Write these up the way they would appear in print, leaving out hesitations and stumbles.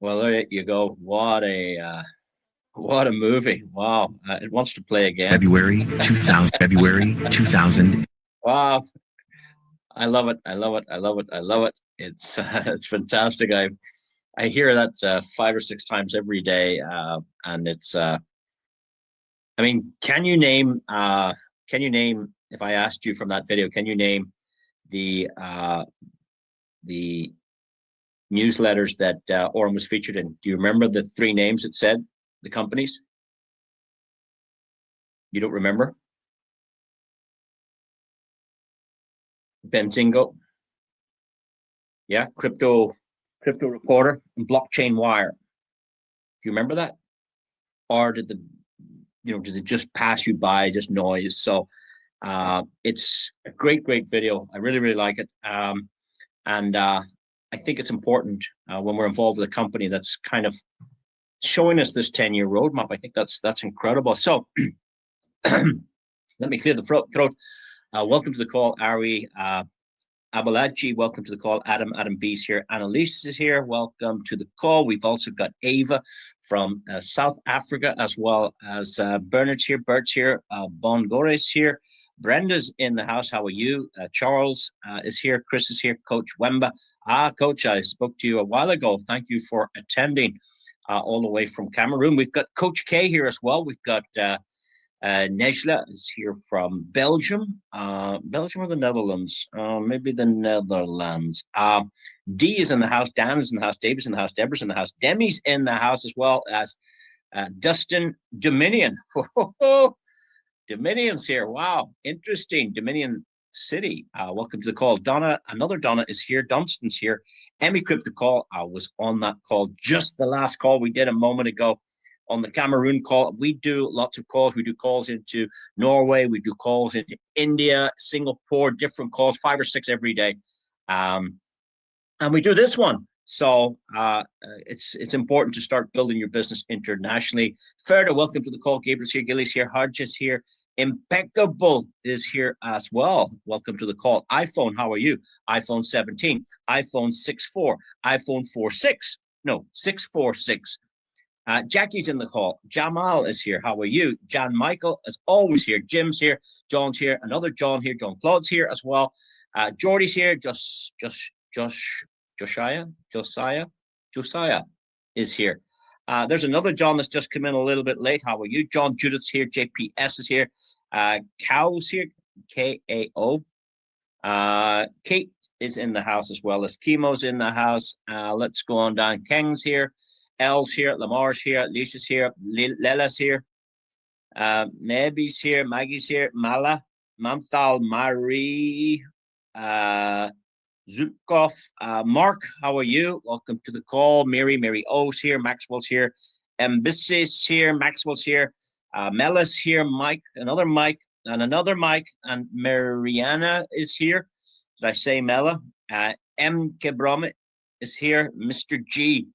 Well, there you go. What a movie! Wow, it wants to play again. February 2000. Wow, I love it. I love it. I love it. I love it. It's it's fantastic. I hear that five or six times every day, and it's. I mean, can you name if I asked you from that video? Can you name the newsletters that Aurum was featured in? Do you remember the three names it said? The companies? You don't remember? Benzingo, yeah, crypto reporter, and blockchain wire. Do you remember that? Or did it just pass you by, just noise? So it's a great video. I really like it. And I think it's important when we're involved with a company that's kind of showing us this 10-year roadmap. I think that's incredible. So let me clear the throat. Welcome to the call, Ari. Abalaji, welcome to the call. Adam B's here. Annalise is here. Welcome to the call. We've also got Ava from South Africa, as well as Bernard's here. Bert's here. Bongore's here. Brenda's in the house. How are you? Charles is here. Chris is here. Coach Wemba. Coach, I spoke to you a while ago. Thank you for attending all the way from Cameroon. We've got Coach K here as well. We've got Nejla is here from Belgium. Belgium or the Netherlands? Maybe the Netherlands. D is in the house. Dan is in the house. David's in the house. Deborah's in the house. Demi's in the house, as well as Dustin Dominion. Dominion's here. Wow, interesting. Dominion City. Welcome to the call. Donna, another Donna is here. Dunstan's here. Emmy Crypto Call. I was on that call, just the last call we did a moment ago on the Cameroon call. We do lots of calls. We do calls into Norway. We do calls into India, Singapore, different calls, five or six every day. And we do this one. So it's important to start building your business internationally. Further, welcome to the call. Gabriel's here, Gilly's here, Hodges here. Impeccable is here as well. Welcome to the call. iPhone, how are you? iPhone 17, iPhone 6.4, iPhone 4.6, no, 6.46. Jackie's in the call. Jamal is here. How are you? Jan Michael is always here. Jim's here. John's here. Another John here. John Claude's here as well. Jordy's here. Josiah is here. There's another John that's just come in a little bit late. How are you? John Judith's here. JPS is here. Cow's here. KAO. Kate is in the house, as well as Chemo's in the house. Let's go on down. Keng's here. Elle's here. Lamar's here. Alicia's here. Lela's here. Maybe's here. Maggie's here. Mala. Mamthal. Marie. Zukov. Mark, how are you? Welcome to the call. Mary O's here. Maxwell's here. Mbissy's here. Maxwell's here. Mella's here. Mike. Another Mike. And another Mike. And Mariana is here. Did I say Mella? M. Kebromit is here. Mr. G.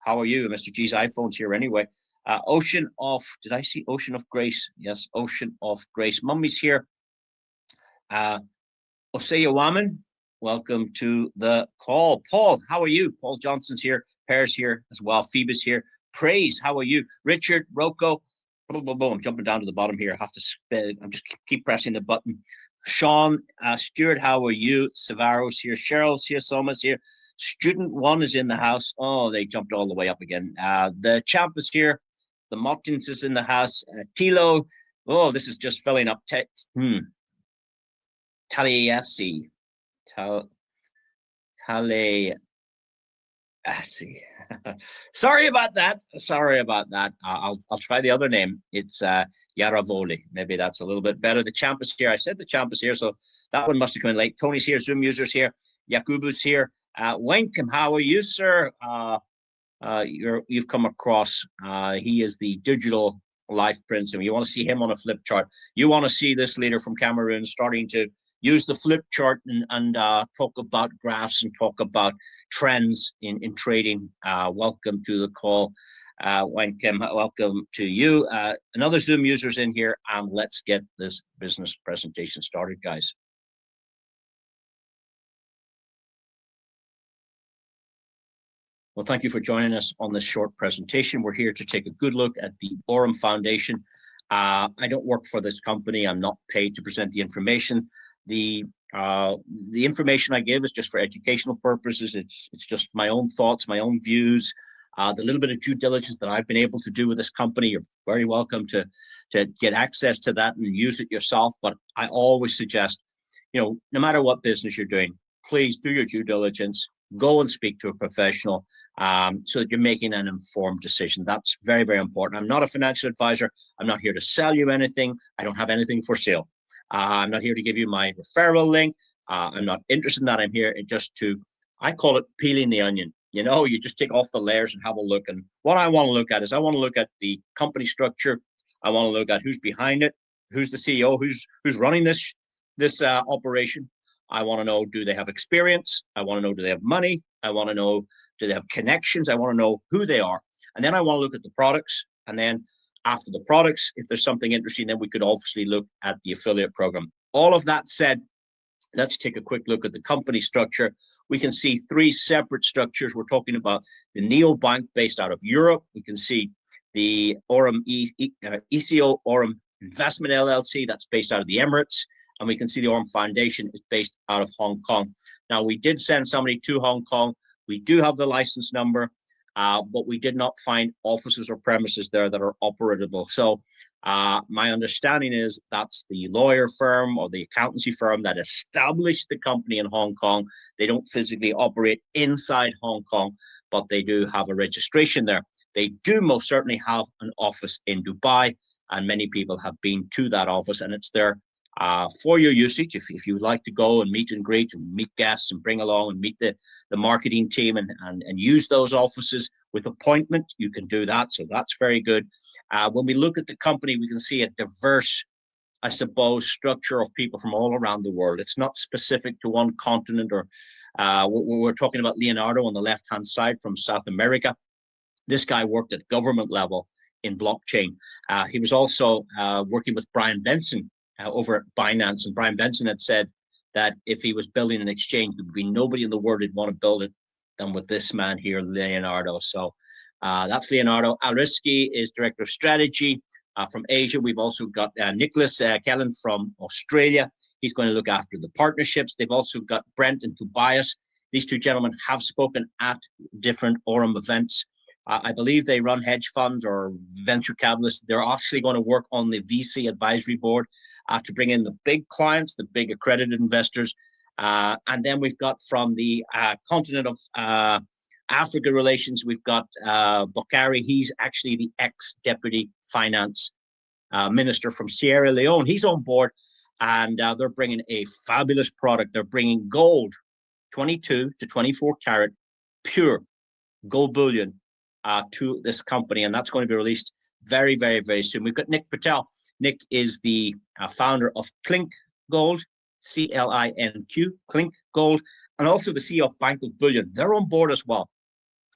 How are you? Mr. G's iPhone's here anyway. Ocean of, did I see Ocean of Grace? Yes, Ocean of Grace. Mummy's here. Osea Waman, welcome to the call. Paul, how are you? Paul Johnson's here. Pear's here as well. Phoebe's here. Praise, how are you? Richard, Rocco. I'm jumping down to the bottom here. I have to spin. I'm just keep pressing the button. Sean, Stuart, how are you? Savaro's here. Cheryl's here. Soma's here. Student one is in the house. Oh, they jumped all the way up again. The champ is here. The Martins is in the house. Tilo. Oh, this is just filling up. Talieasi. Talieasi. Sorry about that. I'll try the other name. It's Yaravoli. Maybe that's a little bit better. The champ is here. I said the champ is here, so that one must have come in late. Tony's here. Zoom users here. Yakubu's here. Wenkem, how are you, sir? You've come across. He is the digital life prince, and you want to see him on a flip chart. You want to see this leader from Cameroon starting to use the flip chart and talk about graphs and talk about trends in trading. Welcome to the call. Wenkem, welcome to you. Another Zoom user's in here, and let's get this business presentation started, guys. Well, thank you for joining us on this short presentation. We're here to take a good look at the Aurum Foundation. I don't work for this company. I'm not paid to present the information. The information I give is just for educational purposes. It's just my own thoughts, my own views. The little bit of due diligence that I've been able to do with this company, you're very welcome to get access to that and use it yourself. But I always suggest, no matter what business you're doing, please do your due diligence. Go and speak to a professional so that you're making an informed decision. That's very, very important. I'm not a financial advisor. I'm not here to sell you anything. I don't have anything for sale. I'm not here to give you my referral link. I'm not interested in that. I'm here just I call it peeling the onion. You just take off the layers and have a look. And what I want to look at is I want to look at the company structure. I want to look at who's behind it, who's the CEO, who's running this operation. I want to know, do they have experience? I want to know, do they have money? I want to know, do they have connections? I want to know who they are. And then I want to look at the products. And then after the products, if there's something interesting, then we could obviously look at the affiliate program. All of that said, let's take a quick look at the company structure. We can see three separate structures. We're talking about the neobank based out of Europe. We can see the Aurum ECO Aurum Investment LLC that's based out of the Emirates. And we can see the Aurum Foundation is based out of Hong Kong. Now, we did send somebody to Hong Kong. We do have the license number, but we did not find offices or premises there that are operable. So my understanding is that's the lawyer firm or the accountancy firm that established the company in Hong Kong. They don't physically operate inside Hong Kong, but they do have a registration there. They do most certainly have an office in Dubai, and many people have been to that office, and it's there for your usage. If you would like to go and meet and greet and meet guests and bring along and meet the marketing team and use those offices with appointment, you can do that. So that's very good. When we look at the company, we can see a diverse, I suppose, structure of people from all around the world. It's not specific to one continent or we're talking about Leonardo on the left-hand side from South America. This guy worked at government level in blockchain. He was also working with Brian Benson over at Binance, and Brian Benson had said that if he was building an exchange, there would be nobody in the world who'd want to build it than with this man here, Leonardo. So that's Leonardo. Alriski is Director of Strategy from Asia. We've also got Nicholas Kellen from Australia. He's going to look after the partnerships. They've also got Brent and Tobias. These two gentlemen have spoken at different Aurum events. I believe they run hedge funds or venture capitalists. They're actually going to work on the VC advisory board to bring in the big clients, the big accredited investors. And then we've got from the continent of Africa relations, we've got Bokari. He's actually the ex-deputy finance minister from Sierra Leone. He's on board, and they're bringing a fabulous product. They're bringing gold, 22 to 24 carat, pure gold bullion to this company, and that's going to be released very, very, very soon. We've got Nick Patel. Nick is the founder of Clink Gold, CLINQ, Clink Gold, and also the CEO of Bank of Bullion. They're on board as well.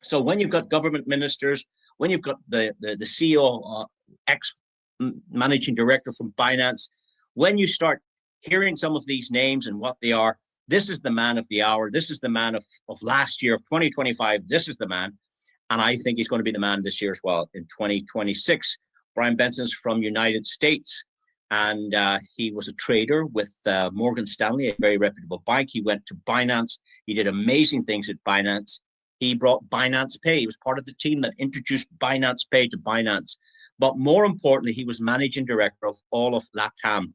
So when you've got government ministers, when you've got the CEO, ex-managing director from Binance, when you start hearing some of these names and what they are, this is the man of the hour. This is the man of last year, of 2025. This is the man. And I think he's going to be the man this year as well in 2026. Brian Benson's from United States, and he was a trader with Morgan Stanley, a very reputable bank. He went to Binance. He did amazing things at Binance. He brought Binance Pay. He was part of the team that introduced Binance Pay to Binance. But more importantly, he was managing director of all of LATAM.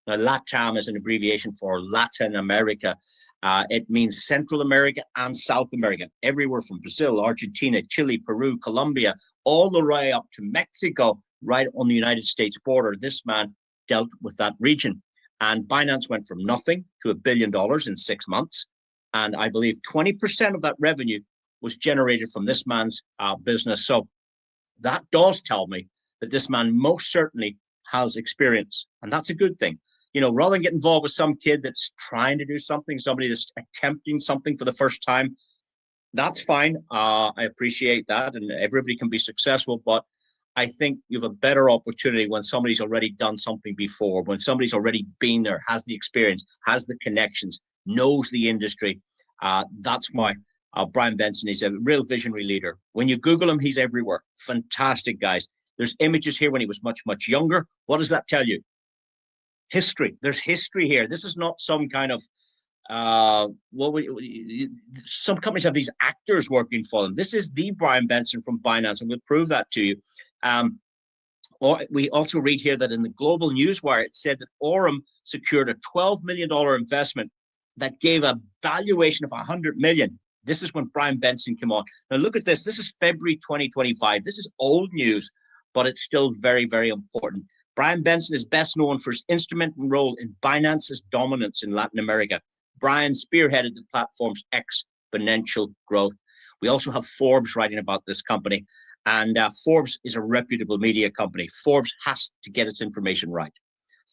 Now, LATAM is an abbreviation for Latin America. It means Central America and South America, everywhere from Brazil, Argentina, Chile, Peru, Colombia, all the way up to Mexico, right on the United States border. This man dealt with that region. And Binance went from nothing to $1 billion in 6 months. And I believe 20% of that revenue was generated from this man's business. So that does tell me that this man most certainly has experience. And that's a good thing. Rather than get involved with some kid that's trying to do something, somebody that's attempting something for the first time, that's fine. I appreciate that, and everybody can be successful. But I think you have a better opportunity when somebody's already done something before, when somebody's already been there, has the experience, has the connections, knows the industry. That's why Brian Benson is a real visionary leader. When you Google him, he's everywhere. Fantastic guys. There's images here when he was much, much younger. What does that tell you? History. There's history here. This is not some kind of some companies have these actors working for them. This is the Brian Benson from Binance, and we'll prove that to you. Or we also read here that in the Global Newswire, it said that Aurum secured a $12 million investment that gave a valuation of $100 million. This is when Brian Benson came on. Now look at this. This is February 2025. This is old news, but it's still very, very important. Brian Benson is best known for his instrumental role in Binance's dominance in Latin America. Brian spearheaded the platform's exponential growth. We also have Forbes writing about this company, and Forbes is a reputable media company. Forbes has to get its information right.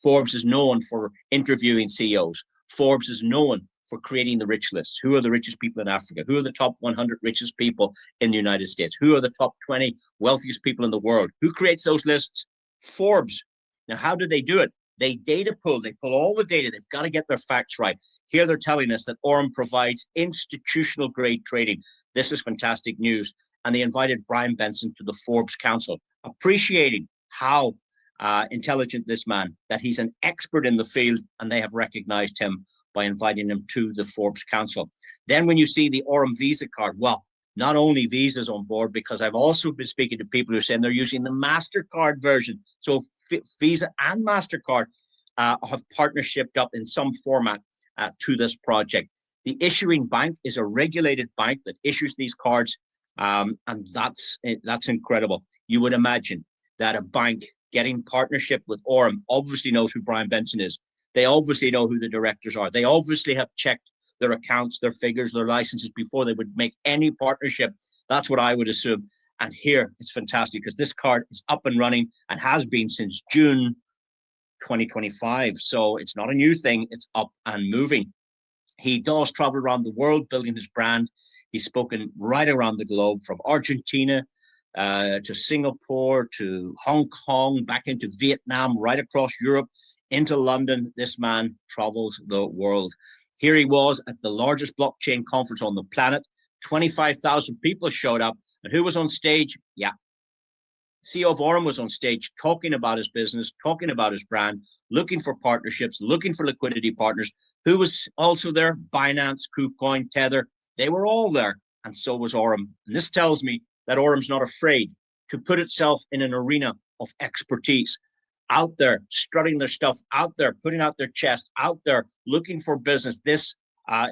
Forbes is known for interviewing CEOs. Forbes is known for creating the rich lists. Who are the richest people in Africa? Who are the top 100 richest people in the United States? Who are the top 20 wealthiest people in the world? Who creates those lists? Forbes. Now, how do they do it? They data pull. They pull all the data. They've got to get their facts right. Here they're telling us that Aurum provides institutional grade trading. This is fantastic news. And they invited Brian Benson to the Forbes Council, appreciating how intelligent this man, that he's an expert in the field, and they have recognized him by inviting him to the Forbes Council. Then when you see the Aurum Visa card, well, not only Visa's on board, because I've also been speaking to people who are saying they're using the MasterCard version. So Visa and MasterCard have partnershiped up in some format to this project. The issuing bank is a regulated bank that issues these cards, and that's incredible. You would imagine that a bank getting partnership with Aurum obviously knows who Brian Benson is. They obviously know who the directors are. They obviously have checked their accounts, their figures, their licenses before they would make any partnership. That's what I would assume. And here it's fantastic because this card is up and running and has been since June 2025. So it's not a new thing. It's up and moving. He does travel around the world building his brand. He's spoken right around the globe, from Argentina to Singapore to Hong Kong, back into Vietnam, right across Europe, into London. This man travels the world. Here he was at the largest blockchain conference on the planet. 25,000 people showed up. And who was on stage? Yeah. CEO of Aurum was on stage talking about his business, talking about his brand, looking for partnerships, looking for liquidity partners. Who was also there? Binance, KuCoin, Tether. They were all there. And so was Aurum. And this tells me that Aurum's not afraid to put itself in an arena of expertise, out there, strutting their stuff, out there, putting out their chest, out there, looking for business. This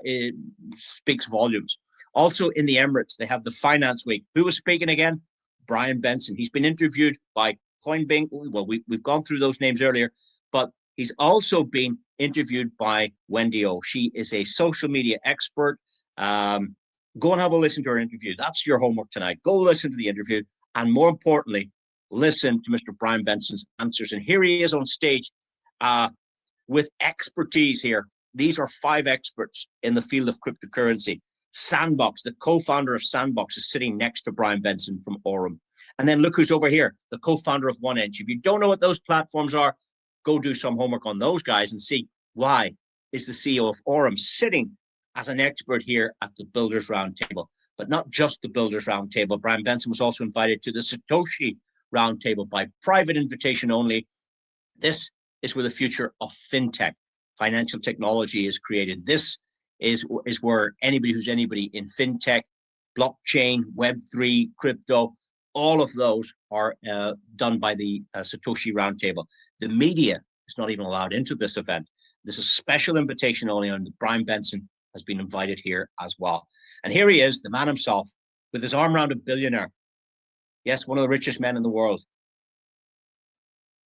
it speaks volumes. Also in the Emirates, they have the Finance Week. Who was speaking again? Brian Benson. He's been interviewed by Coinbase. Well, we've gone through those names earlier, but he's also been interviewed by Wendy O. She is a social media expert. Go and have a listen to her interview. That's your homework tonight. Go listen to the interview. And more importantly, listen to Mr. Brian Benson's answers. And here he is on stage with expertise here. These are 5 experts in the field of cryptocurrency. Sandbox, the co-founder of Sandbox, is sitting next to Brian Benson from Aurum. And then look who's over here, the co-founder of 1inch. If you don't know what those platforms are, go do some homework on those guys and see why is the CEO of Aurum sitting as an expert here at the Builders Roundtable. But not just the Builders Roundtable. Brian Benson was also invited to the Satoshi Roundtable by private invitation only. This is where the future of fintech, financial technology, is created. This is where anybody who's anybody in fintech, blockchain, Web3, crypto, all of those are done by the Satoshi Roundtable. The media is not even allowed into this event. This is a special invitation only, and Brian Benson has been invited here as well. And here he is, the man himself, with his arm around a billionaire. Yes, one of the richest men in the world.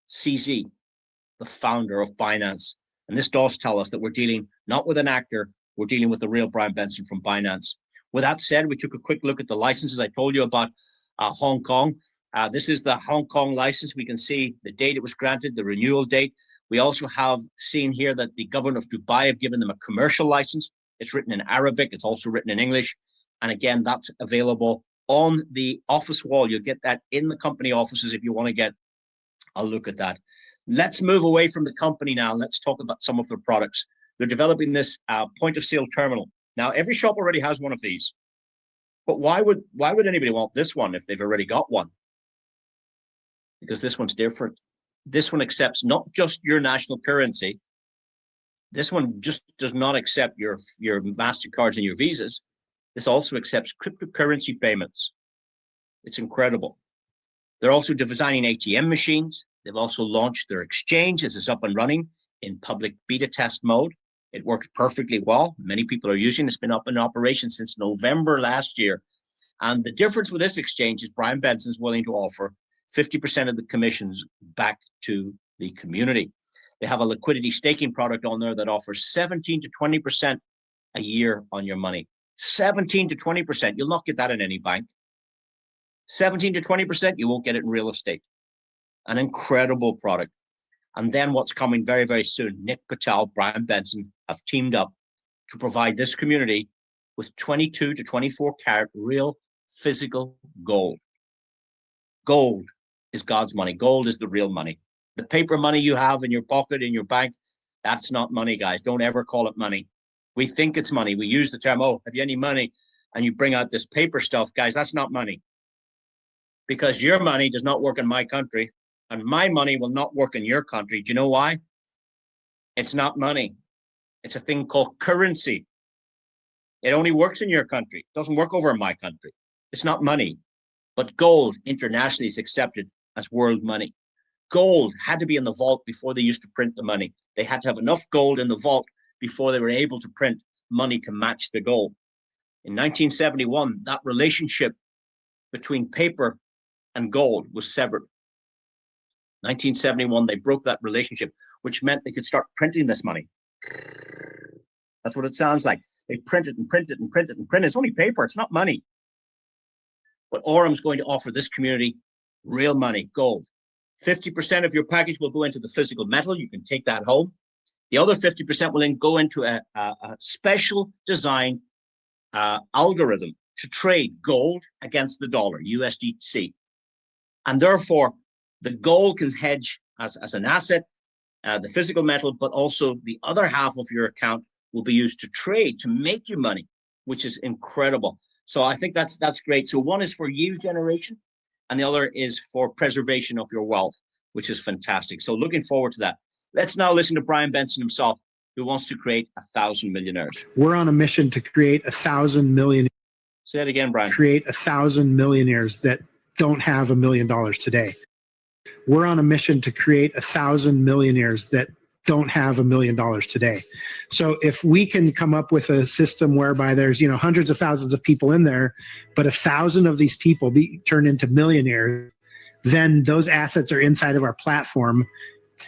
CZ, the founder of Binance. And this does tell us that we're dealing not with an actor, we're dealing with the real Brian Benson from Binance. With that said, we took a quick look at the licenses I told you about Hong Kong. This is the Hong Kong license. We can see the date it was granted, the renewal date. We also have seen here that the government of Dubai have given them a commercial license. It's written in Arabic. It's also written in English. And again, that's available on the office wall. You'll get that in the company offices if you want to get a look at that. Let's move away from the company now. Let's talk about some of their products. They're developing this point of sale terminal. Now, every shop already has one of these. But why would anybody want this one if they've already got one? Because this one's different. This one accepts not just your national currency. This one just does not accept your MasterCards and your Visas. This also accepts cryptocurrency payments. It's incredible. They're also designing ATM machines. They've also launched their exchange. This is up and running in public beta test mode. It works perfectly well. Many people are using it. It's been up in operation since November last year. And the difference with this exchange is Brian Benson's willing to offer 50% of the commissions back to the community. They have a liquidity staking product on there that offers 17 to 20% a year on your money. 17 to 20%. You'll not get that in any bank. 17 to 20%, you won't get it in real estate. An incredible product. And then what's coming very, very soon, Nick Patel, Brian Benson have teamed up to provide this community with 22 to 24 karat real physical gold. Gold is God's money. Gold is the real money. The paper money you have in your pocket, in your bank, that's not money, guys. Don't ever call it money. We think it's money. We use the term, oh, have you any money? And you bring out this paper stuff, guys, that's not money. Because your money does not work in my country, and my money will not work in your country. Do you know why? It's not money. It's a thing called currency. It only works in your country. It doesn't work over in my country. It's not money. But gold internationally is accepted as world money. Gold had to be in the vault before they used to print the money. They had to have enough gold in the vault before they were able to print money to match the gold. In 1971, that relationship between paper and gold was severed. 1971, they broke that relationship, which meant they could start printing this money. That's what it sounds like. They print it and print it and print it and print it. It's only paper. It's not money. But Aurum's going to offer this community real money, gold. 50% of your package will go into the physical metal. You can take that home. The other 50% will then go into a special design algorithm to trade gold against the dollar, USDC. And therefore, the gold can hedge as an asset, the physical metal, but also the other half of your account will be used to trade, to make you money, which is incredible. So I think that's great. So one is for yield generation, and the other is for preservation of your wealth, which is fantastic. So looking forward to that. Let's now listen to Brian Benson himself, who wants to create 1,000 millionaires. We're on a mission to create 1,000 millionaires. Say it again, Brian. Create 1,000 millionaires that don't have $1 million today. We're on a mission to create 1,000 millionaires that don't have $1 million today. So if we can come up with a system whereby there's, hundreds of thousands of people in there, but 1,000 of these people turn into millionaires, then those assets are inside of our platform.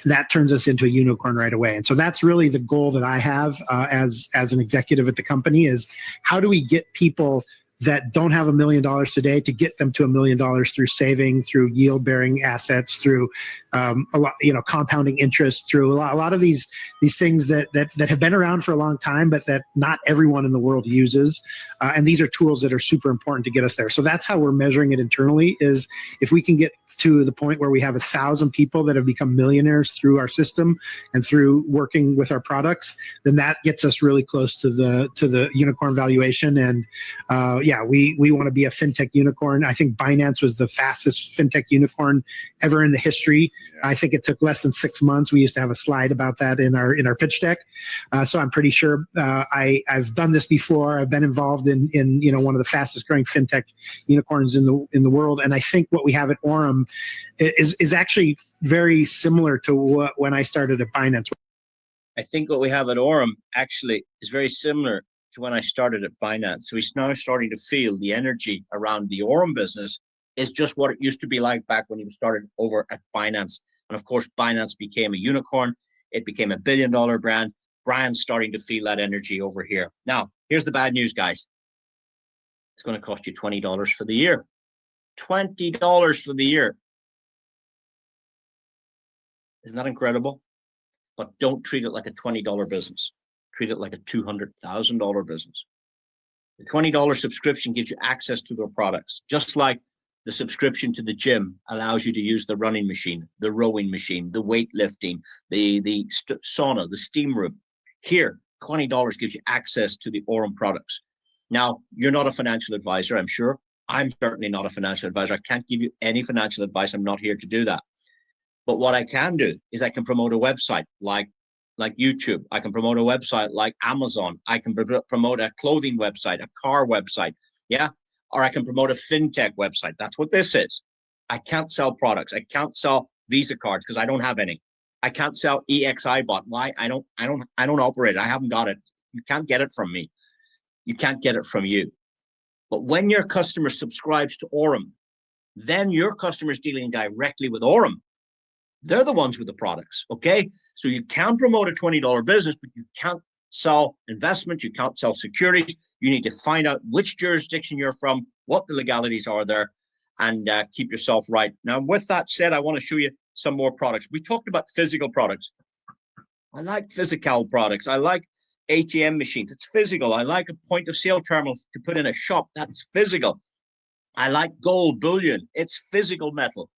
That turns us into a unicorn right away. And so that's really the goal that I have as an executive at the company is how do we get people that don't have $1 million today to get them to $1 million through saving, through yield-bearing assets, through a lot, compounding interest, through a lot of these things that have been around for a long time, but that not everyone in the world uses. And these are tools that are super important to get us there. So that's how we're measuring it internally is if we can get to the point where we have 1,000 people that have become millionaires through our system and through working with our products, then that gets us really close to the unicorn valuation. And we want to be a fintech unicorn. I think Binance was the fastest fintech unicorn ever in the history. Yeah. I think it took less than 6 months. We used to have a slide about that in our pitch deck. So I'm pretty sure I've done this before. I've been involved in one of the fastest growing fintech unicorns in the world. And I think what we have at Aurum is actually very similar to when I started at Binance. I think what we have at Aurum actually is very similar to when I started at Binance. So he's now starting to feel the energy around the Aurum business is just what it used to be like back when he started over at Binance. And of course, Binance became a unicorn. It became $1 billion brand. Brian's starting to feel that energy over here. Now, here's the bad news, guys. It's going to cost you $20 for the year. $20 for the year. Isn't that incredible? But don't treat it like a $20 business. Treat it like a $200,000 business. The $20 subscription gives you access to their products, just like the subscription to the gym allows you to use the running machine, the rowing machine, the weightlifting, the sauna, the steam room. Here, $20 gives you access to the Aurum products. Now, you're not a financial advisor, I'm sure. I'm certainly not a financial advisor. I can't give you any financial advice. I'm not here to do that. But what I can do is I can promote a website like YouTube. I can promote a website like Amazon. I can promote a clothing website, a car website. Yeah. Or I can promote a fintech website. That's what this is. I can't sell products. I can't sell Visa cards because I don't have any. I can't sell EXI bot. Why? I don't operate it. I haven't got it. You can't get it from me. You can't get it from you. But when your customer subscribes to Aurum, then your customer is dealing directly with Aurum. They're the ones with the products, okay? So you can promote a $20 business, but you can't sell investments, you can't sell securities. You need to find out which jurisdiction you're from, what the legalities are there, and keep yourself right. Now, with that said, I want to show you some more products. We talked about physical products. I like physical products. I like ATM machines. It's physical. I like a point of sale terminal to put in a shop. That's physical. I like gold bullion. It's physical metal.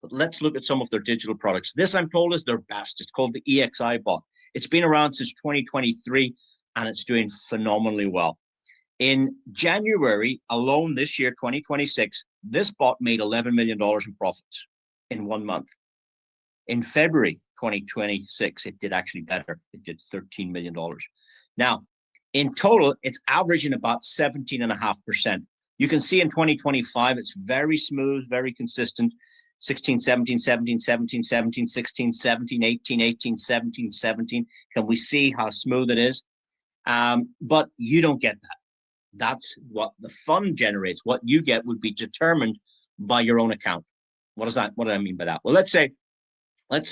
But let's look at some of their digital products. This, I'm told, is their best. It's called the EXI bot. It's been around since 2023, and it's doing phenomenally well. In January alone this year, 2026, this bot made $11 million in profits in 1 month. In February 2026, it did actually better. It did $13 million. Now, in total, it's averaging about 17.5%. You can see in 2025, it's very smooth, very consistent. 16, 17, 17, 17, 17, 16, 17, 18, 18, 17, 17. Can we see how smooth it is? But you don't get that. That's what the fund generates. What you get would be determined by your own account. What do I mean by that? Well, let's say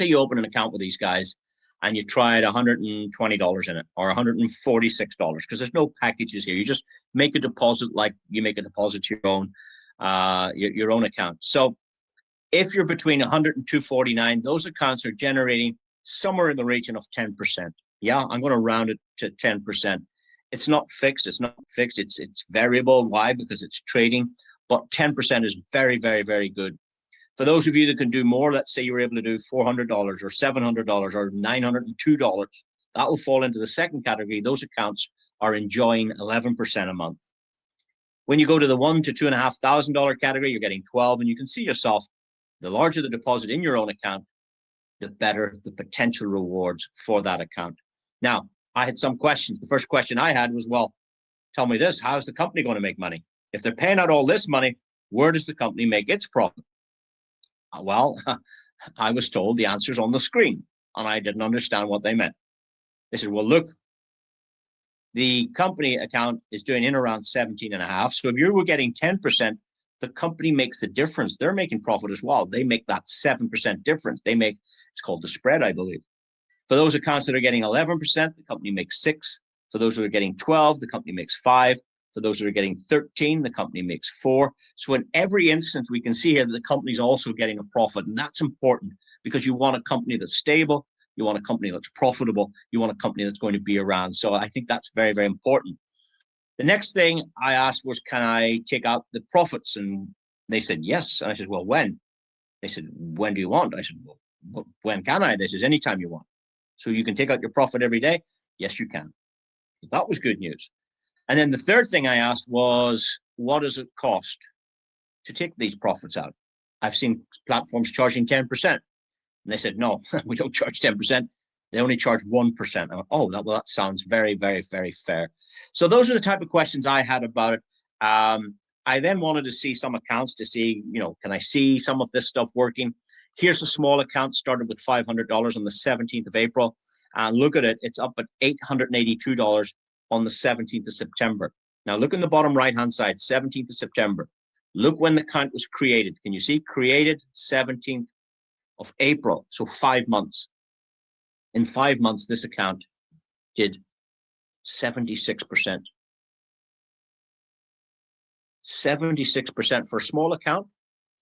you open an account with these guys and you tried $120 in it or $146 because there's no packages here. You just make a deposit like you make a deposit to your own account. So if you're between 100 and 249, those accounts are generating somewhere in the region of 10%. Yeah, I'm going to round it to 10%. It's not fixed. It's variable. Why? Because it's trading. But 10% is very, very, very good. For those of you that can do more, let's say you're able to do $400 or $700 or $902, that will fall into the second category. Those accounts are enjoying 11% a month. When you go to the $1,000 to $2,500 category, you're getting 12, and you can see yourself, the larger the deposit in your own account, the better the potential rewards for that account. Now, I had some questions. The first question I had was, well, tell me this, how is the company going to make money? If they're paying out all this money, where does the company make its profit? Well, I was told the answer's on the screen, and I didn't understand what they meant. They said, well, look, the company account is doing in around 17.5. So if you were getting 10%, the company makes the difference. They're making profit as well. They make that 7% difference. It's called the spread, I believe. For those accounts that are getting 11%, the company makes 6. For those that are getting 12, the company makes 5. For those that are getting 13, the company makes 4. So in every instance, we can see here that the company is also getting a profit. And that's important because you want a company that's stable. You want a company that's profitable. You want a company that's going to be around. So I think that's very, very important. The next thing I asked was, can I take out the profits? And they said, yes. And I said, well, when? They said, when do you want? I said, well, when can I? They said, anytime you want. So you can take out your profit every day? Yes, you can. That was good news. And then the third thing I asked was, what does it cost to take these profits out? I've seen platforms charging 10%. And they said, no, we don't charge 10%. They only charge 1%. I went, oh, that sounds very, very, very fair. So those are the type of questions I had about it. I then wanted to see some accounts to see, can I see some of this stuff working? Here's a small account, started with $500 on the 17th of April. And look at it, it's up at $882 on the 17th of September. Now look in the bottom right-hand side, 17th of September. Look when the account was created. Can you see? Created 17th of April, so 5 months. In 5 months, this account did 76%. 76% for a small account.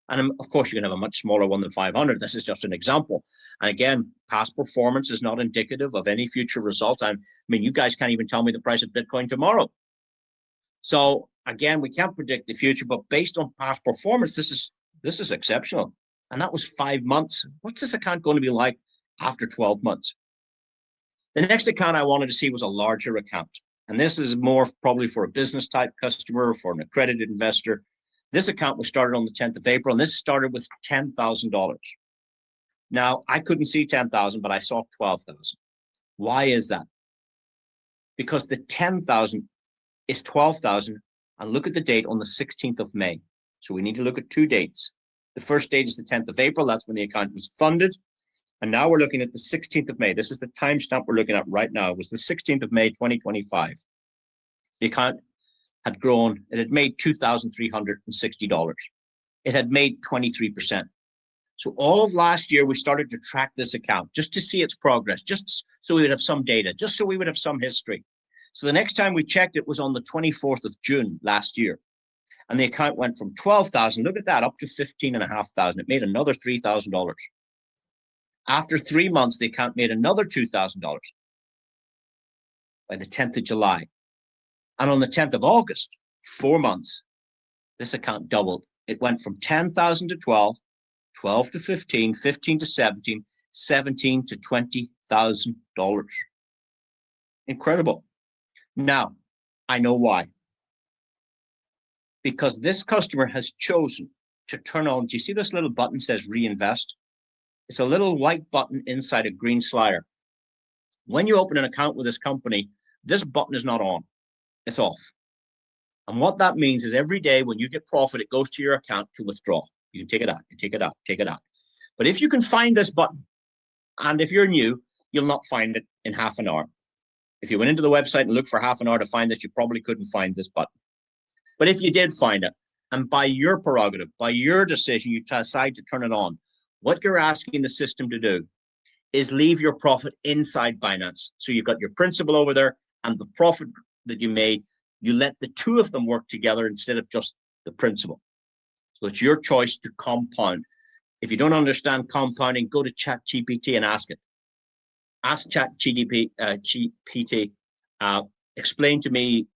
And of course, you can have a much smaller one than 500. This is just an example. And again, past performance is not indicative of any future results. I mean, you guys can't even tell me the price of Bitcoin tomorrow. So again, we can't predict the future, but based on past performance, this is exceptional. And that was 5 months. What's this account going to be like after 12 months? The next account I wanted to see was a larger account. And this is more probably for a business type customer, for an accredited investor. This account was started on the 10th of April, and this started with $10,000. Now, I couldn't see 10,000, but I saw 12,000. Why is that? Because the 10,000 is 12,000, and look at the date on the 16th of May. So we need to look at two dates. The first date is the 10th of April. That's when the account was funded. And now we're looking at the 16th of May. This is the timestamp we're looking at right now. It was the 16th of May, 2025. The account had grown. It had made $2,360. It had made 23%. So all of last year, we started to track this account just to see its progress, just so we would have some data, just so we would have some history. So the next time we checked it was on the 24th of June last year. And the account went from 12,000, look at that, up to 15,500. It made another $3,000. After 3 months, the account made another $2,000 by the 10th of July. And on the 10th of August, 4 months, this account doubled. It went from 10,000 to 12, 12 to 15, 15 to 17, 17 to $20,000. Incredible. Now, I know why. Because this customer has chosen to turn on, do you see this little button says reinvest? It's a little white button inside a green slider. When you open an account with this company, this button is not on, it's off. And what that means is every day when you get profit, it goes to your account to withdraw. You can take it out, you take it out, take it out. But if you can find this button, and if you're new, you'll not find it in half an hour. If you went into the website and looked for half an hour to find this, you probably couldn't find this button. But if you did find it, and by your prerogative, by your decision, you decide to turn it on, what you're asking the system to do is leave your profit inside Binance. So you've got your principal over there and the profit that you made, you let the two of them work together instead of just the principal. So it's your choice to compound. If you don't understand compounding, go to ChatGPT and ask it. Ask ChatGPT, explain to me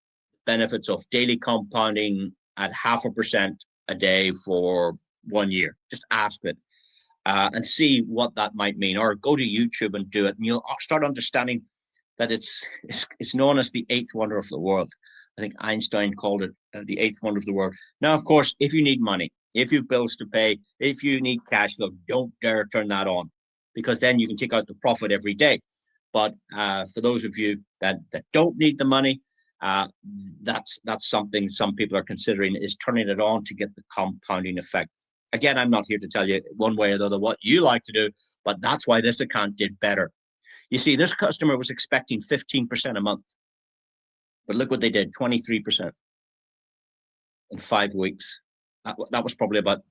benefits of daily compounding at 0.5% a day for 1 year. Just ask it and see what that might mean, or go to YouTube and do it, and you'll start understanding that it's known as the eighth wonder of the world. I think Einstein called it the eighth wonder of the world. Now, of course, if you need money, if you have bills to pay, if you need cash flow, don't dare turn that on, because then you can take out the profit every day. But for those of you that don't need the money, that's something some people are considering, is turning it on to get the compounding effect. Again, I'm not here to tell you one way or the other what you like to do, but that's why this account did better. You see, this customer was expecting 15% a month, but look what they did, 23% in 5 weeks. That was probably that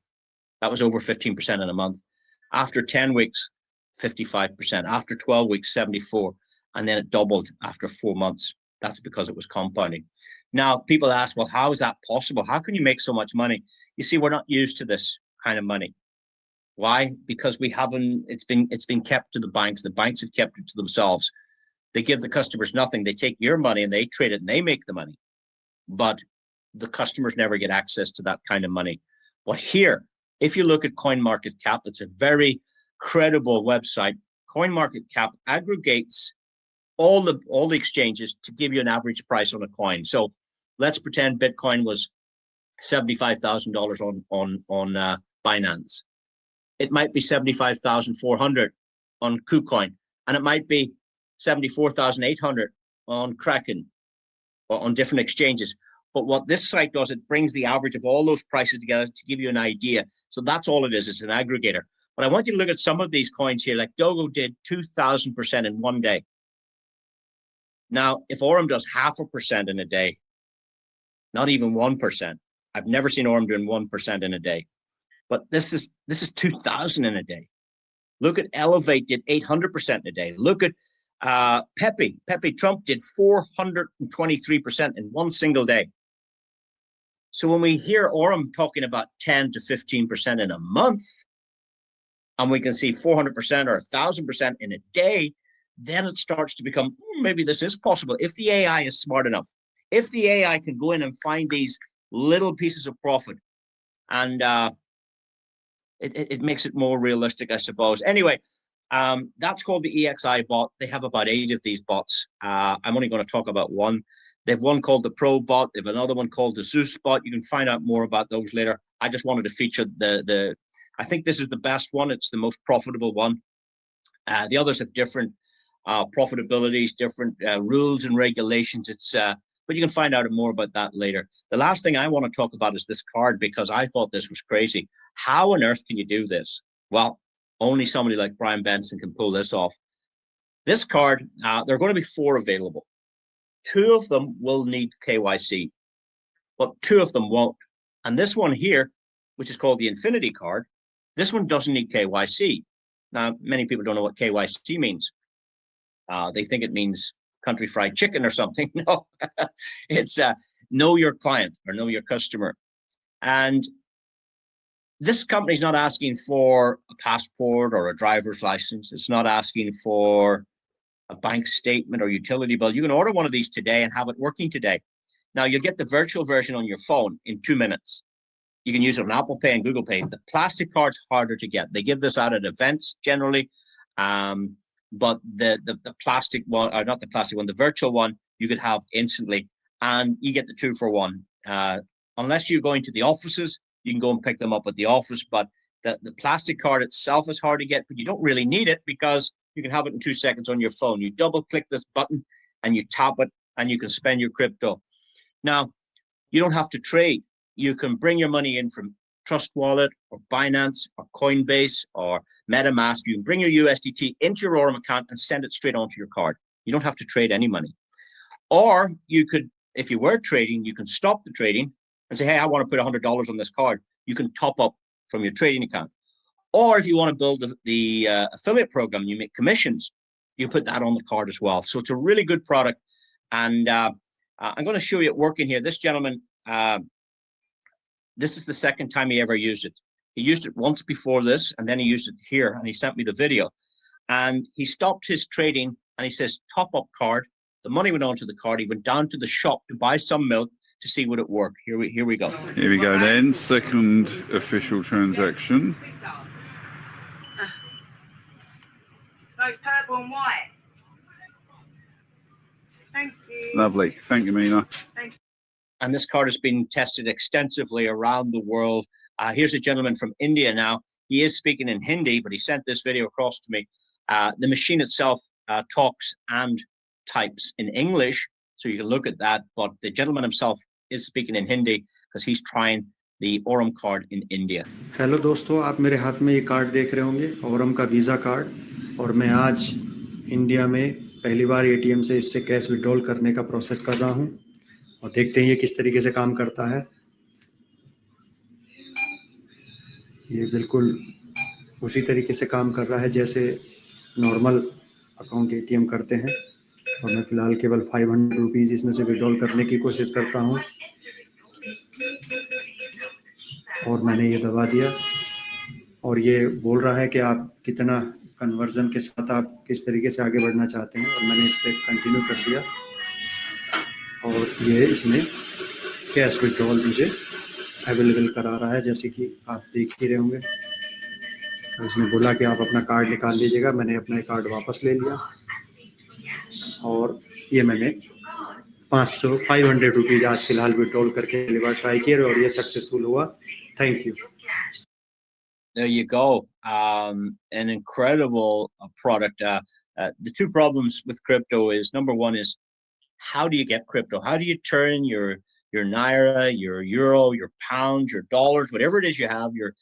was over 15% in a month. After 10 weeks, 55%. After 12 weeks, 74%. And then it doubled after 4 months. That's because it was compounding. Now, people ask, well, how is that possible? How can you make so much money? You see, we're not used to this kind of money. Why? Because we haven't, it's been kept to the banks. The banks have kept it to themselves. They give the customers nothing. They take your money and they trade it and they make the money. But the customers never get access to that kind of money. But here, if you look at CoinMarketCap, it's a very credible website. CoinMarketCap aggregates all the exchanges to give you an average price on a coin. So let's pretend Bitcoin was $75,000 on Binance. It might be 75,400 on KuCoin, and it might be 74,800 on Kraken, or on different exchanges. But what this site does, it brings the average of all those prices together to give you an idea. So that's all it is. It's an aggregator. But I want you to look at some of these coins here. Like Dogo did 2,000% in 1 day. Now, if Aurum does 0.5% in a day, not even 1%, I've never seen Aurum doing 1% in a day. But this is 2,000 in a day. Look at Elevate did 800% in a day. Look at Pepe Trump did 423% in one single day. So when we hear Aurum talking about 10 to 15% in a month, and we can see 400% or 1,000% in a day, then it starts to become, maybe this is possible. If the AI is smart enough, if the AI can go in and find these little pieces of profit, and it makes it more realistic, I suppose. Anyway, that's called the EXI bot. They have about 8 of these bots. I'm only going to talk about one. They've one called the Pro Bot. They have another one called the Zeus Bot. You can find out more about those later. I just wanted to feature I think this is the best one. It's the most profitable one. The others have different profitabilities, different rules and regulations. But you can find out more about that later. The last thing I want to talk about is this card, because I thought this was crazy. How on earth can you do this? Well, only somebody like Brian Benson can pull this off. This card, there are going to be 4 available. 2 of them will need KYC, but 2 of them won't. And this one here, which is called the Infinity card, this one doesn't need KYC. Now, many people don't know what KYC means. They think it means country fried chicken or something. No, it's know your client or know your customer. And this company's not asking for a passport or a driver's license. It's not asking for a bank statement or utility bill. You can order one of these today and have it working today. Now, you'll get the virtual version on your phone in 2 minutes. You can use it on Apple Pay and Google Pay. The plastic card's harder to get. They give this out at events generally. But the plastic one, or not the plastic one, the virtual one, you could have instantly, and you get the 2 for 1. Unless you're going to the offices, you can go and pick them up at the office. But the plastic card itself is hard to get, but you don't really need it because you can have it in 2 seconds on your phone. You double click this button and you tap it, and you can spend your crypto. Now, you don't have to trade. You can bring your money in from Trust Wallet or Binance or Coinbase or MetaMask. You can bring your USDT into your Aurum account and send it straight onto your card. You don't have to trade any money. Or you could, if you were trading, you can stop the trading and say, hey, I want to put $100 on this card. You can top up from your trading account. Or if you want to build the affiliate program, you make commissions, you put that on the card as well. So it's a really good product. And I'm going to show you it working here. This gentleman, this is the second time he ever used it. He used it once before this, and then he used it here, and he sent me the video. And he stopped his trading, and he says, top up card. The money went onto the card. He went down to the shop to buy some milk to see would it work. Here we go. Here we go then, second official transaction. Like purple and white. Thank you. Lovely. Thank you, Mina. Thank you. And this card has been tested extensively around the world. Here's a gentleman from India now. He is speaking in Hindi, but he sent this video across to me. The machine itself talks and types in English, so you can look at that. But the gentleman himself is speaking in Hindi because he's trying the Aurum card in India. Hello दोस्तों, आप मेरे हाथ में ये card देख रहे होंगे, Aurum का वीज़ा कार्ड। और मैं आज इंडिया में पहली बार एटीएम से इससे कैश विड्रॉल करने का प्रोसेस कर रहा हूं और देखते हैं ये किस तरीके से काम करता है। ये बिल्कुल उसी तरीके से काम कर रहा है जैसे नॉर्मल अकाउंट एटीएम करते हैं। और मैं फ़िलहाल केवल 500 रुपीज़ इसमें से विड्रॉल करने की कोशिश करता हूं और मैंने ये दबा दिया और ये बोल रहा है कि आप कितना कन्वर्जन के साथ आप किस तरीके से आगे बढ़ना चाहते हैं, और मैंने इस पर कंटिन्यू कर दिया और ये इसमें कैश विड्रॉल मुझे अवेलेबल करा रहा है, जैसे कि आप देख ही रहे होंगे। तो इसने बोला कि आप अपना कार्ड निकाल लीजिएगा। मैंने अपना कार्ड वापस ले लिया और ये मैंने 500 रुपीज़ आज फिलहाल विड्रॉल करके पहली बार ट्राई किया और ये सक्सेसफुल हुआ। Thank you. There you go. An incredible product. The 2 problems with crypto is, number 1 is, how do you get crypto? How do you turn your naira, your euro, your pound, your dollars, whatever it is you have, your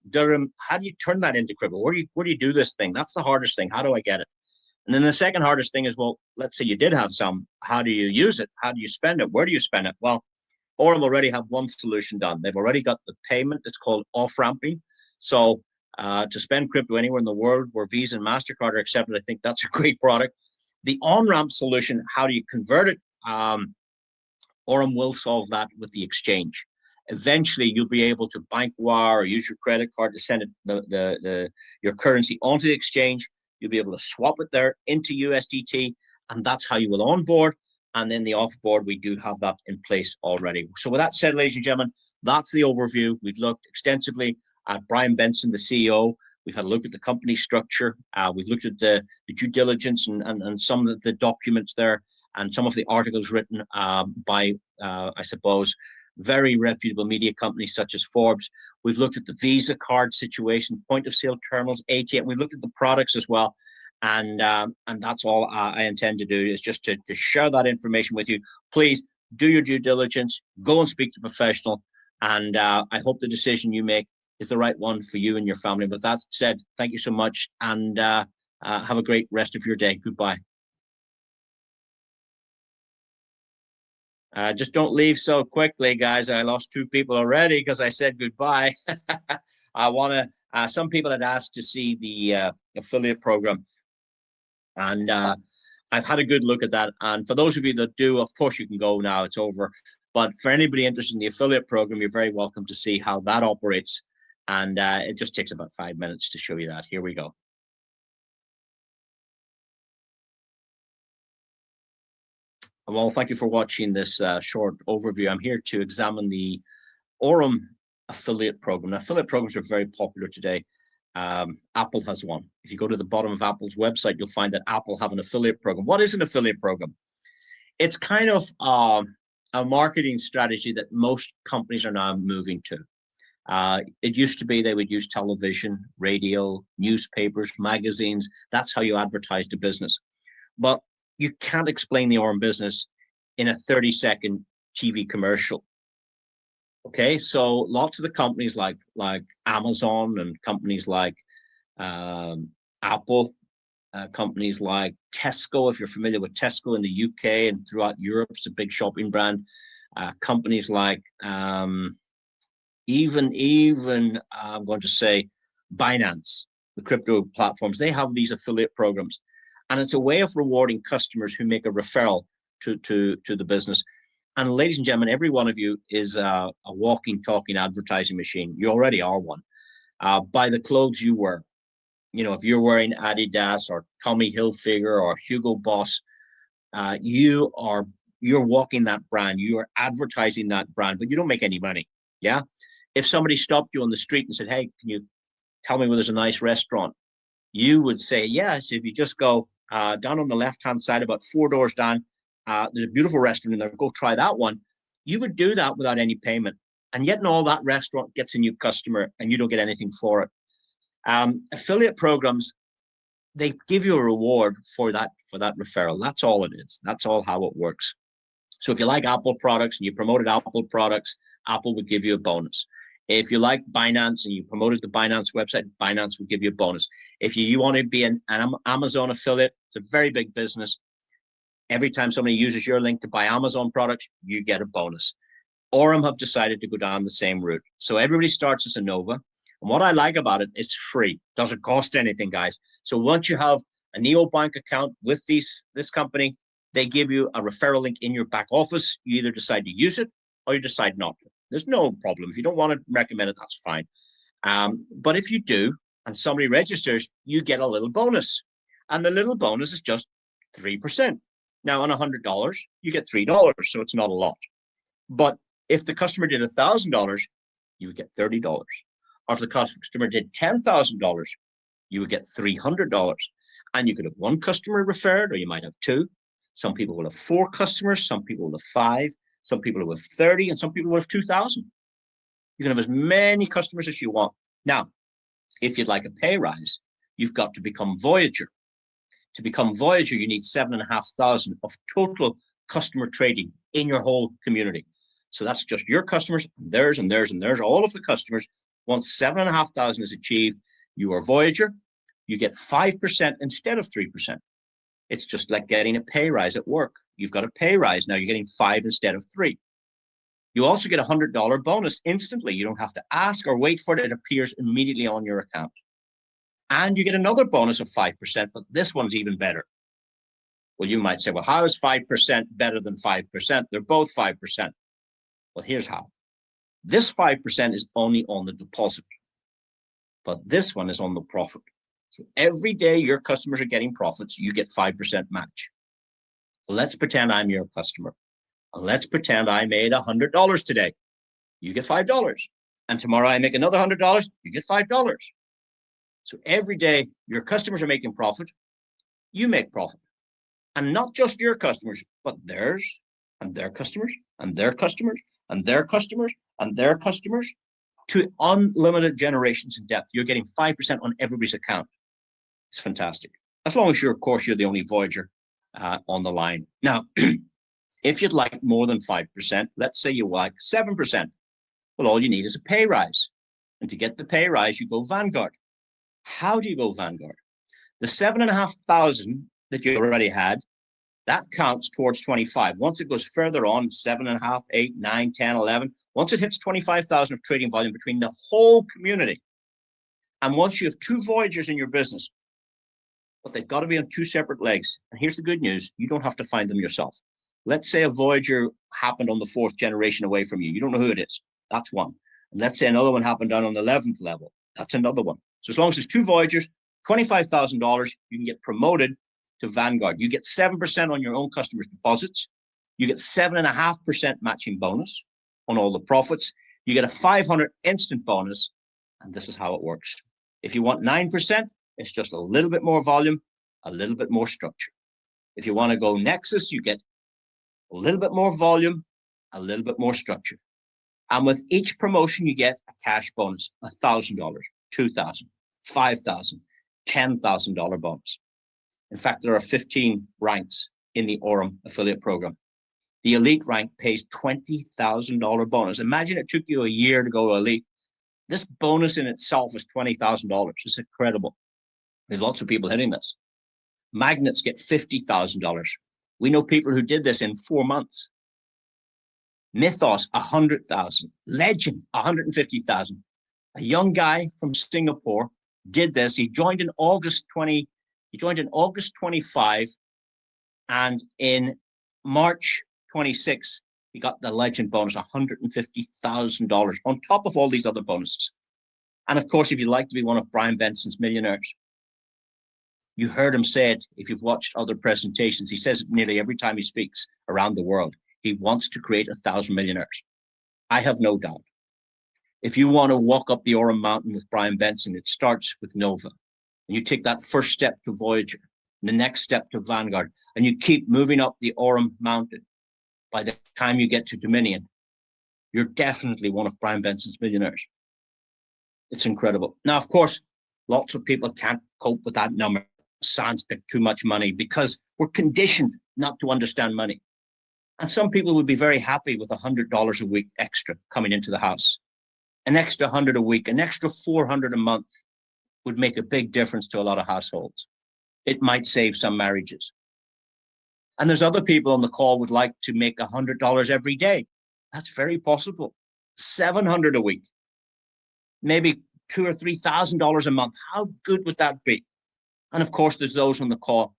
dirham? How do you turn that into crypto? Where do you do this thing? That's the hardest thing. How do I get it? And then the second hardest thing is, well, let's say you did have some. How do you use it? How do you spend it? Where do you spend it? Well, Aurum already have one solution done. They've already got the payment. It's called off-ramping. So to spend crypto anywhere in the world where Visa and MasterCard are accepted, I think that's a great product. The on-ramp solution, how do you convert it? Aurum will solve that with the exchange. Eventually, you'll be able to bank wire or use your credit card to send it your currency onto the exchange. You'll be able to swap it there into USDT, and that's how you will onboard. And then the offboard, we do have that in place already. So with that said, ladies and gentlemen, that's the overview. We've looked extensively at Brian Benson, the CEO. We've had a look at the company structure. We've looked at the due diligence and some of the documents there. and some of the articles written by, I suppose, very reputable media companies such as Forbes. We've looked at the Visa card situation, point of sale terminals, ATM. We've looked at the products as well. And that's all I intend to do, is just to share that information with you. Please do your due diligence, go and speak to a professional. And I hope the decision you make is the right one for you and your family. But that said, thank you so much, and have a great rest of your day. Goodbye. Just don't leave so quickly, guys. I lost 2 people already because I said goodbye. I want to, some people had asked to see the affiliate program, and I've had a good look at that. And for those of you that do, of course, you can go now. It's over. But for anybody interested in the affiliate program, you're very welcome to see how that operates. And it just takes about 5 minutes to show you that. Here we go. Well, thank you for watching this short overview. I'm here to examine the Aurum affiliate program. Now, affiliate programs are very popular today. Apple has one. If you go to the bottom of Apple's website, you'll find that Apple have an affiliate program. What is an affiliate program? It's kind of a marketing strategy that most companies are now moving to. It used to be they would use television, radio, newspapers, magazines. That's how you advertised a business. But you can't explain the Aurum business in a 30-second TV commercial. Okay, so lots of the companies like Amazon and companies like Apple, companies like Tesco, if you're familiar with Tesco in the UK and throughout Europe, it's a big shopping brand. Companies like even I'm going to say Binance, the crypto platforms, they have these affiliate programs. And it's a way of rewarding customers who make a referral to the business. And ladies and gentlemen, every one of you is a walking, talking advertising machine. You already are one. By the clothes you wear. You know, if you're wearing Adidas or Tommy Hilfiger or Hugo Boss, you're walking that brand. You are advertising that brand, but you don't make any money. Yeah. If somebody stopped you on the street and said, "Hey, can you tell me where there's a nice restaurant?" You would say, yes. If you just go down on the left-hand side, about 4 doors down, there's a beautiful restaurant in there. Go try that one. You would do that without any payment. And yet in all that restaurant gets a new customer and you don't get anything for it. Affiliate programs, they give you a reward for that referral. That's all it is. That's all how it works. So if you like Apple products and you promoted Apple products, Apple would give you a bonus. If you like Binance and you promoted the Binance website, Binance will give you a bonus. If you want to be an Amazon affiliate, it's a very big business. Every time somebody uses your link to buy Amazon products, you get a bonus. Aurum have decided to go down the same route. So everybody starts as a Nova. And what I like about it, it's free. Doesn't cost anything, guys. So once you have a neobank account with this company, they give you a referral link in your back office. You either decide to use it or you decide not to. There's no problem. If you don't want to recommend it, that's fine. But if you do, and somebody registers, you get a little bonus. And the little bonus is just 3%. Now, on $100, you get $3, so it's not a lot. But if the customer did $1,000, you would get $30. Or if the customer did $10,000, you would get $300. And you could have one customer referred, or you might have 2. Some people will have 4 customers. Some people will have 5. Some people will have 30, and some people will have 2,000. You can have as many customers as you want. Now, if you'd like a pay rise, you've got to become Voyager. To become Voyager, you need 7,500 of total customer trading in your whole community. So that's just your customers, and theirs, and theirs, and theirs, all of the customers. Once 7,500 is achieved, you are Voyager. You get 5% instead of 3%. It's just like getting a pay rise at work. You've got a pay rise. Now you're getting 5 instead of 3. You also get a $100 bonus instantly. You don't have to ask or wait for it. It appears immediately on your account. And you get another bonus of 5%, but this one's even better. Well, you might say, well, how is 5% better than 5%? They're both 5%. Well, here's how. This 5% is only on the deposit, but this one is on the profit. So every day your customers are getting profits, you get 5% match. Let's pretend I'm your customer. And let's pretend I made $100 today. You get $5. And tomorrow I make another $100, you get $5. So every day your customers are making profit, you make profit. And not just your customers, but theirs and their customers and their customers and their customers and their customers to unlimited generations in depth. You're getting 5% on everybody's account. It's fantastic. As long as you're, of course, you're the only Voyager on the line. Now, if you'd like more than 5%, let's say you like 7%, well, all you need is a pay rise. And to get the pay rise, you go Vanguard. How do you go Vanguard? The 7,500 that you already had, that counts towards 25. Once it goes further on, 7.5, 8, 9, 10, 11, once it hits 25,000 of trading volume between the whole community, and once you have 2 Voyagers in your business, but they've got to be on 2 separate legs. And here's the good news, you don't have to find them yourself. Let's say a Voyager happened on the 4th generation away from you. You don't know who it is. That's one. And let's say another one happened down on the 11th level. That's another one. So as long as there's 2 Voyagers, $25,000, you can get promoted to Vanguard. You get 7% on your own customers' deposits. You get 7.5% matching bonus on all the profits. You get a 500 instant bonus. And this is how it works. If you want 9%, it's just a little bit more volume, a little bit more structure. If you want to go Nexus, you get a little bit more volume, a little bit more structure. And with each promotion, you get a cash bonus, $1,000, $2,000, $5,000, $10,000 bonus. In fact, there are 15 ranks in the Aurum affiliate program. The elite rank pays $20,000 bonus. Imagine it took you a year to go to elite. This bonus in itself is $20,000. It's incredible. There's lots of people hitting this. Magnets get $50,000. We know people who did this in 4 months. Mythos, 100,000. Legend, 150,000. A young guy from Singapore did this. He joined in August 25, and in March 26, he got the legend bonus, $150,000 on top of all these other bonuses. And of course, if you'd like to be one of Brian Benson's millionaires, you heard him say it. If you've watched other presentations, he says it nearly every time he speaks around the world. He wants to create 1,000 millionaires. I have no doubt. If you want to walk up the Aurum Mountain with Brian Benson, it starts with Nova. And you take that first step to Voyager, the next step to Vanguard, and you keep moving up the Aurum Mountain. By the time you get to Dominion, you're definitely one of Brian Benson's millionaires. It's incredible. Now, of course, lots of people can't cope with that number. Sounds like too much money because we're conditioned not to understand money. And some people would be very happy with $100 a week extra coming into the house. An extra 100 a week, an extra 400 a month would make a big difference to a lot of households. It might save some marriages. And there's other people on the call would like to make $100 every day. That's very possible. 700 a week, maybe $2,000 or $3,000 a month. How good would that be? And of course, there's those on the call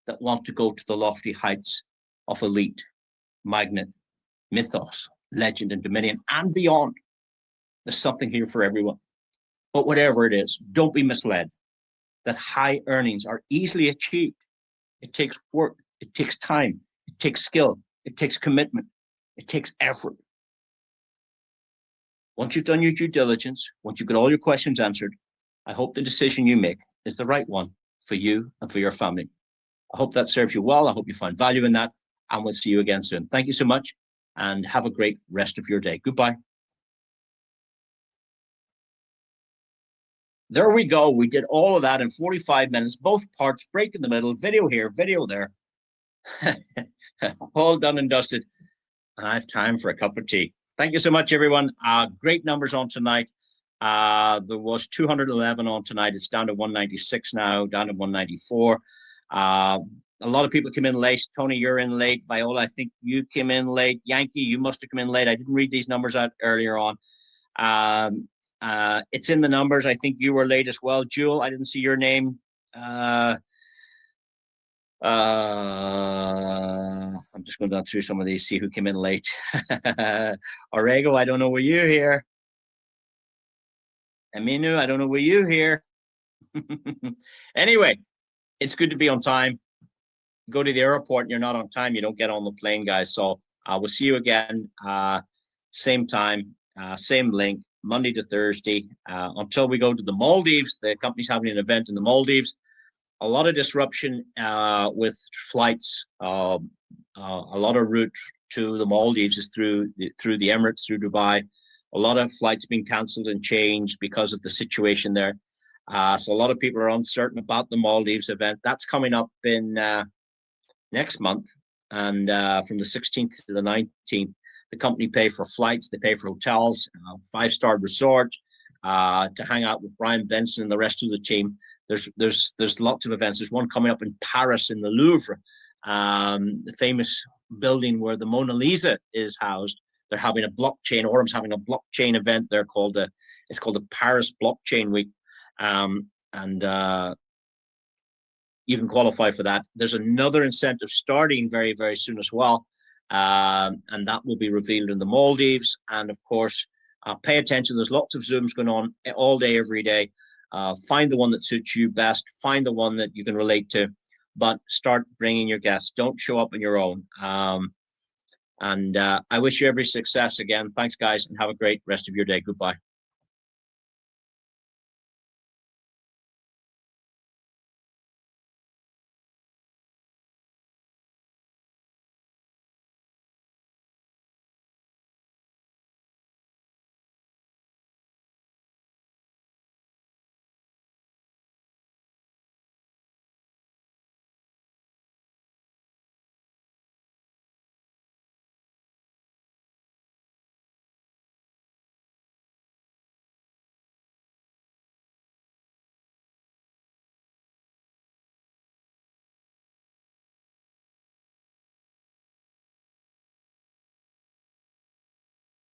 that want to go to the lofty heights of Elite, Magnet, Mythos, Legend, and Dominion, and beyond. There's something here for everyone. But whatever it is, don't be misled that high earnings are easily achieved. It takes work, it takes time, it takes skill, it takes commitment, it takes effort. Once you've done your due diligence, once you've got all your questions answered, I hope the decision you make is the right one for you and for your family. I hope that serves you well. I hope you find value in that, and we'll see you again soon. Thank you so much, and have a great rest of your day. Goodbye. There we go. We did all of that in 45 minutes, both parts, break in the middle, video here, video there. All done and dusted. And I have time for a cup of tea. Thank you so much, everyone. Great numbers on tonight. There was 211 on tonight. It's down to 196 now, down to 194. A lot of people came in late. Tony, you're in late. Viola, I think you came in late. Yankee, you must have come in late. I didn't read these numbers out earlier on. It's in the numbers. I think you were late as well. Jewel, I didn't see your name. I'm just going down through some of these, see who came in late. Orego, I don't know, were you here? Aminu, I don't know, were you here? Anyway, it's good to be on time. Go to the airport and you're not on time, you don't get on the plane, guys. So we'll see you again, same time, same link, Monday to Thursday, until we go to the Maldives. The company's having an event in the Maldives. a lot of disruption with flights. A lot of route to the Maldives is through the Emirates, through Dubai. A lot of flights being cancelled and changed because of the situation there. So a lot of people are uncertain about the Maldives event. That's coming up in next month, and from the 16th to the 19th, the company pay for flights, they pay for hotels, 5-star resort, to hang out with Brian Benson and the rest of the team. There's lots of events. There's one coming up in Paris in the Louvre, the famous building where the Mona Lisa is housed. They're having a blockchain. Aurum's having a blockchain event there called it's called the Paris Blockchain Week, and you can qualify for that. There's another incentive starting very, very soon as well, and that will be revealed in the Maldives. And of course, pay attention. There's lots of Zooms going on all day, every day. Find the one that suits you best. Find the one that you can relate to, but start bringing your guests. Don't show up on your own. And I wish you every success again. Thanks, guys, and have a great rest of your day. Goodbye.